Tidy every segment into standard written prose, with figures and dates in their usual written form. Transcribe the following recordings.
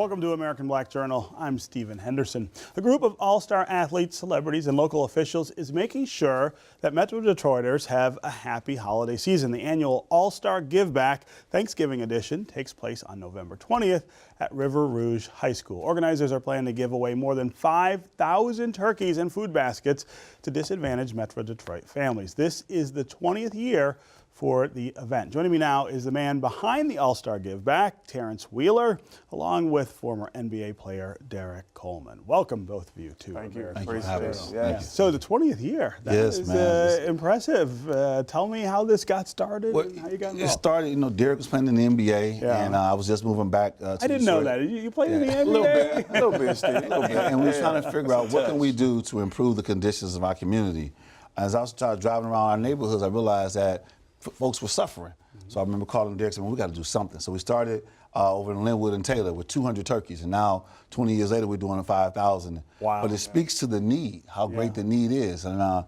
Welcome to American Black Journal. I'm Stephen Henderson. A group of all-star athletes, celebrities, and local officials is making sure that Metro Detroiters have a happy holiday season. The annual All-Star Giveback Thanksgiving edition takes place on November 20th at River Rouge High School. Organizers are planning to give away more than 5,000 turkeys and food baskets to disadvantaged Metro Detroit families. This is the 20th year for the event. Joining me now is the man behind the All-Star Giveback, Tarence Wheeler, along with former NBA player Derrick Coleman. Welcome, both of you, to Thank American you. Black Journal. Yeah. So the 20th year, that is impressive. Tell me how this got started and how you got involved. It started, Derrick was playing in the NBA, and I was just moving back to I didn't know that. You played in the NBA? A little bit, Steve. And we were trying to figure out what can we do to improve the conditions of our community. As I was driving around our neighborhoods, I realized that folks were suffering. So I remember calling Derrick and saying, well, we got to do something. So we started over in Linwood and Taylor with 200 turkeys. And now, 20 years later, we're doing 5,000. Wow. But it speaks to the need, how great the need is. And,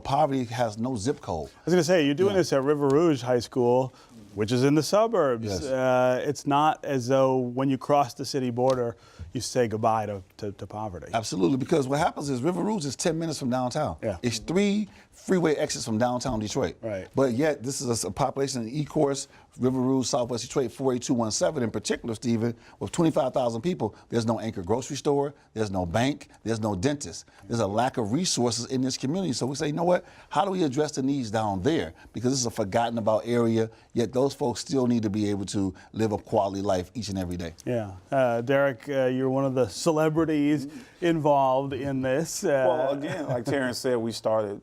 poverty has no zip code. I was going to say, you're doing this at River Rouge High School, which is in the suburbs. Yes. It's not as though when you cross the city border, you say goodbye to poverty. Absolutely, because what happens is River Rouge is 10 minutes from downtown. Yeah. It's 3 freeway exits from downtown Detroit. Right. But yet, this is a population in E-Course, River Rouge, Southwest Detroit, 48217 in particular, Stephen, with 25,000 people. There's no anchor grocery store, there's no bank, there's no dentist. There's a lack of resources in this community. So we say, you know what, how do we address the needs down there? Because this is a forgotten about area, yet those folks still need to be able to live a quality life each and every day. Yeah. Derrick, you're one of the celebrities involved in this. Well, again, like Tarence said, we started,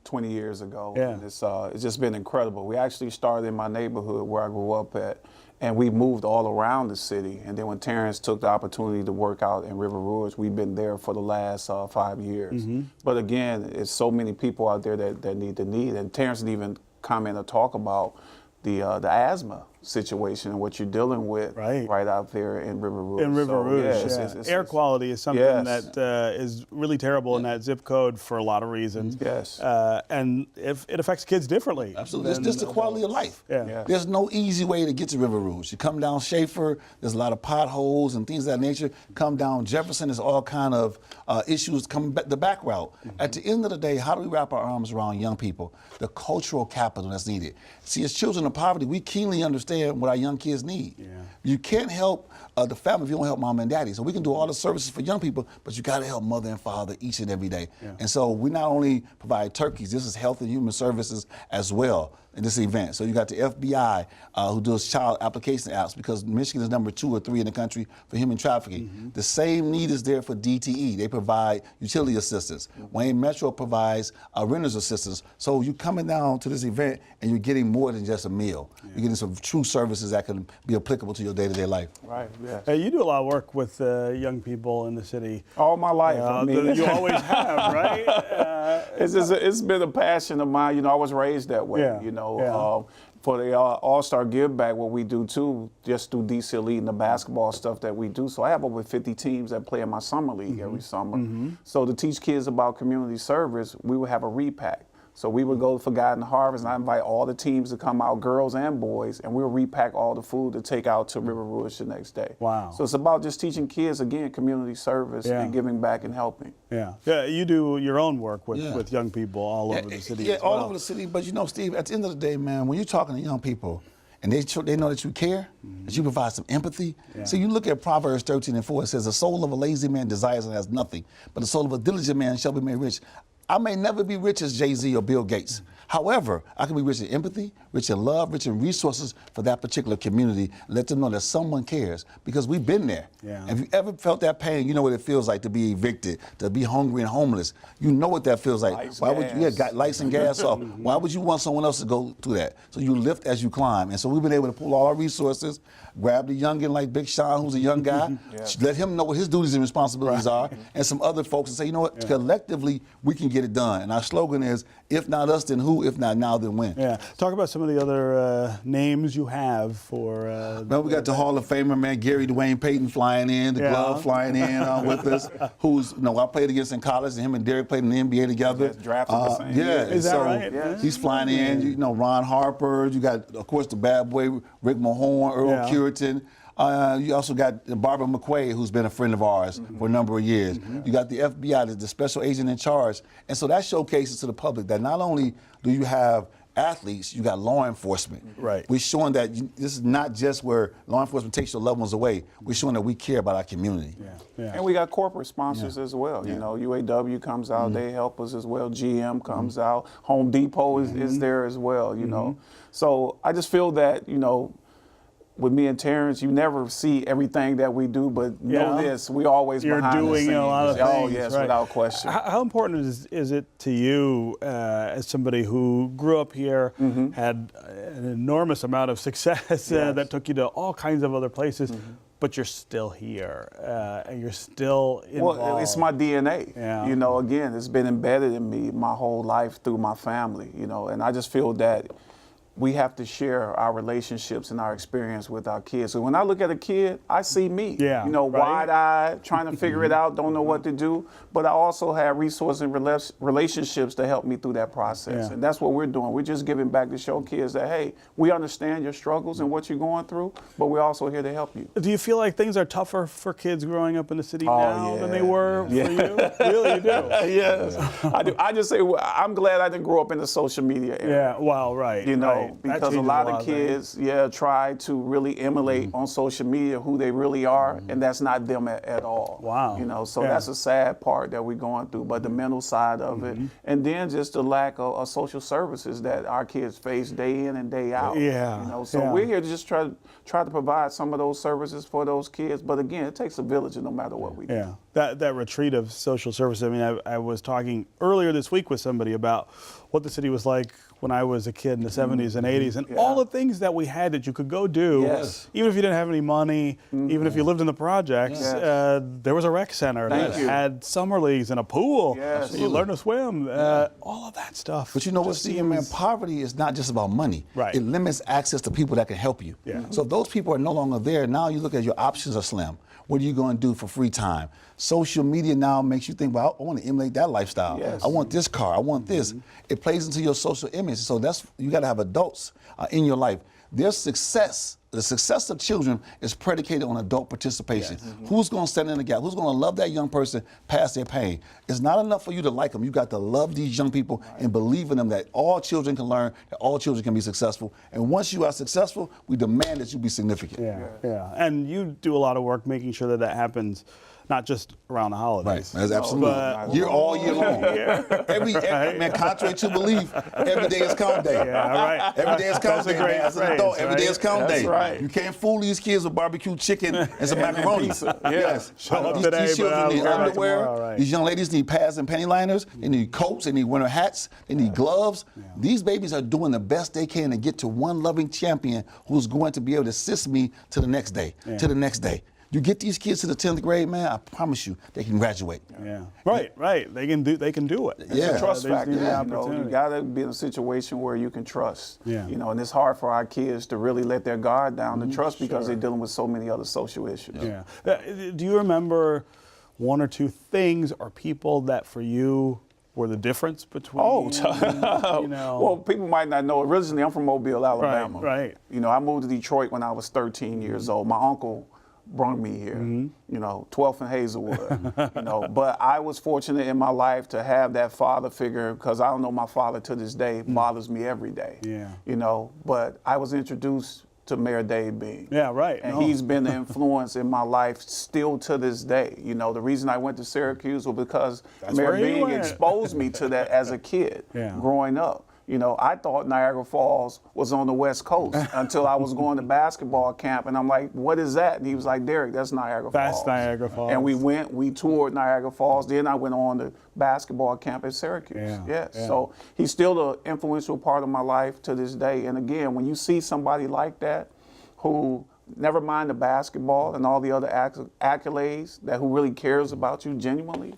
20 years ago. Yeah. And it's just been incredible. We actually started in my neighborhood where I grew up at, and we moved all around the city. And then when Tarence took the opportunity to work out in River Rouge, we've been there for the last 5 years. But again, it's so many people out there that need the need. And Tarence didn't even comment or talk about the asthma situation and what you're dealing with right out there in River Rouge. In River Rouge, it's air quality is something that is really terrible in that zip code for a lot of reasons. Yes. And if it affects kids differently. Absolutely. It's just the quality of life. Yeah. There's no easy way to get to River Rouge. You come down Schaefer, there's a lot of potholes and things of that nature. Come down Jefferson, there's all kind of issues coming the back route. At the end of the day, how do we wrap our arms around young people? The cultural capital that's needed. See, as children of poverty, we keenly understand what our young kids need. You can't help the family if you don't help mom and daddy. So we can do all the services for young people, but you got to help mother and father each and every day. And so we not only provide turkeys, this is health and human services as well in this event. So you got the FBI who does child application apps, because Michigan is number 2 or 3 in the country for human trafficking. The same need is there for DTE. They provide utility assistance. Wayne Metro provides renter's assistance. So you're coming down to this event and you're getting more than just a meal. You're getting some true services that can be applicable to your day-to-day life. Right, yes. You do a lot of work with young people in the city. All my life. You always have, right? It's been a passion of mine. I was raised that way. For the All-Star Giveback, what we do too, just through DC Elite and the basketball stuff that we do. So I have over 50 teams that play in my summer league every summer. So to teach kids about community service, we would have a repack. So we would go to Forgotten Harvest, and I invite all the teams to come out, girls and boys, and we'll repack all the food to take out to River Rouge the next day. Wow. So it's about just teaching kids, again, community service and giving back and helping. Yeah, you do your own work with young people all over the city as well. All over the city. But Steve, at the end of the day, man, when you're talking to young people, and they know that you care, that you provide some empathy. So you look at Proverbs 13:4, it says, the soul of a lazy man desires and has nothing, but the soul of a diligent man shall be made rich. I may never be rich as Jay-Z or Bill Gates. However, I can be rich in empathy, rich in love, rich in resources for that particular community, and let them know that someone cares, because we've been there. If you ever felt that pain, you know what it feels like to be evicted, to be hungry and homeless. You know what that feels like. Got lights and gas off. Why would you want someone else to go through that? So you lift as you climb. And so we've been able to pull all our resources, grab the youngin' like Big Sean, who's a young guy, let him know what his duties and responsibilities are, and some other folks, and say, you know what, collectively we can get it done. And our slogan is, if not us, then who? If not now, then when? Talk about some of the other names you have for. Well, we got the Hall of Famer, man, Gary Dwayne Payton flying in, the glove flying in with us. Who's, I played against in college, and him and Derrick played in the NBA together. Drafted the same year. Is that right? He's flying in. Ron Harper. You got, of course, the bad boy Rick Mahorn, Earl Curitan. You also got Barbara McQuaid, who's been a friend of ours for a number of years. You got the FBI, the special agent in charge. And so that showcases to the public that not only do you have athletes, you got law enforcement. Right. We're showing that this is not just where law enforcement takes your loved ones away. We're showing that we care about our community. Yeah. And we got corporate sponsors as well. You know, UAW comes out, they help us as well. GM comes out. Home Depot is there as well, you know. So I just feel that, you know, with me and Tarence, you never see everything that we do, but know this, we always You're behind doing the scenes. a lot of things. Oh, yes, right. without question. How important is it to you as somebody who grew up here, had an enormous amount of success that took you to all kinds of other places, but you're still here and you're still involved? Well, it's my DNA. Yeah. You know, again, it's been embedded in me my whole life through my family, you know, and I just feel that we have to share our relationships and our experience with our kids. So when I look at a kid, I see me. Yeah, you know, right. wide-eyed, trying to figure it out, don't know what to do. But I also have resources and relationships to help me through that process. Yeah. And that's what we're doing. We're just giving back to show kids that, hey, we understand your struggles and what you're going through, but we're also here to help you. Do you feel like things are tougher for kids growing up in the city now than they were for you? Really, you do? Yes, I do. I just say, well, I'm glad I didn't grow up in the social media era. Yeah, well, right. You know, right. That because a changes lot of things. kids, try to really emulate on social media who they really are, and that's not them at all. Wow. You know, so Yeah. that's a sad part that we're going through, but the mental side of it, and then just the lack of social services that our kids face day in and day out. Yeah. You know, so we're here to just try to provide some of those services for those kids, but again, it takes a village no matter what we do. Yeah, that retreat of social service. I mean, I was talking earlier this week with somebody about what the city was like when I was a kid in the 70s and 80s, and all the things that we had that you could go do, even if you didn't have any money, even if you lived in the projects. There was a rec center that had summer leagues and a pool. Yes. You learn to swim, all of that stuff. But you know what, Stephen, man, poverty is not just about money. Right. It limits access to people that can help you. Yeah. So if those people are no longer there, now you look at your options are slim. What are you going to do for free time? Social media now makes you think, well, I want to emulate that lifestyle. Yes. I want this car. I want this. It plays into your social image. So you got to have adults in your life. Their success, the success of children is predicated on adult participation. Who's going to stand in the gap? Who's going to love that young person past their pain? It's not enough for you to like them. You got to love these young people and believe in them that all children can learn, that all children can be successful. And once you are successful, we demand that you be significant. Yeah. And you do a lot of work making sure that happens, not just around the holidays. That's absolutely. You're all year long. Every man, contrary to belief, every day is count day. Yeah, right. Every day is count day, man. As an adult, every day is count That's day. right. You can't fool these kids with barbecue chicken and some macaroni. Yes. Show up These today, but children I'll need go back underwear. tomorrow, right. These young ladies need pads and panty liners. They need coats. They need winter hats. They need gloves. These babies are doing the best they can to get to one loving champion who's going to be able to assist me to the next day, to the next day. You get these kids to the 10th grade, man, I promise you, they can graduate. Yeah. Right. They can do it. It's a trust They just factor. need the You know, opportunity. you got to be in a situation where you can trust. Yeah. You know, and it's hard for our kids to really let their guard down to trust because they're dealing with so many other social issues. Yeah. Do you remember one or two things or people that for you were the difference between? You know? Well, people might not know. Originally, I'm from Mobile, Alabama. Right. You know, I moved to Detroit when I was 13 years old. My uncle brought me here, you know, 12th and Hazelwood, you know. But I was fortunate in my life to have that father figure because I don't know my father to this day. Bothers me every day. Yeah. You know, but I was introduced to Mayor Dave Bean. Yeah, right. And he's been the influence in my life still to this day. You know, the reason I went to Syracuse was because Mayor where he Bean went. exposed me to that as a kid growing up. You know, I thought Niagara Falls was on the West Coast until I was going to basketball camp, and I'm like, what is that? And he was like, Derrick, that's Niagara Falls. That's Niagara Falls. And we toured Niagara Falls. Then I went on to basketball camp at Syracuse. Yeah. So he's still an influential part of my life to this day. And again, when you see somebody like that who, never mind the basketball and all the other accolades, that who really cares about you genuinely,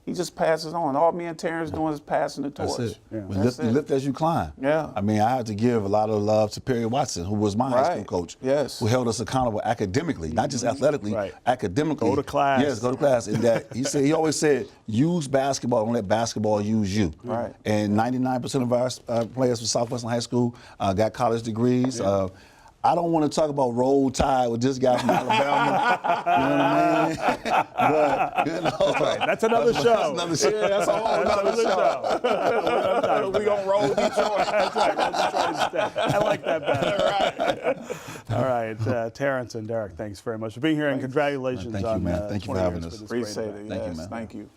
he just passes on. All me and Tarence doing is passing the torch. That's it. That's You lift as you climb. Yeah. I mean, I had to give a lot of love to Perry Watson, who was my high school coach. Yes. Who held us accountable academically, not just athletically, academically. Go to class. Yes, go to class. And that he always said, use basketball, don't let basketball use you. Right. And 99% of our players from Southwestern High School got college degrees. I don't want to talk about Roll Tide with this guy from Alabama. You know what I mean? But, you know. Right. That's another show. That's another show. Yeah, that's a whole other show. We gonna roll Detroit. That's right. Roll Detroit instead. I like that better. All right, Tarence and Derrick, thanks very much for being here, and congratulations Thank you, on man. Thank you for 20 having years us. with this great Appreciate event. it. Thank you, Yes, man. thank you.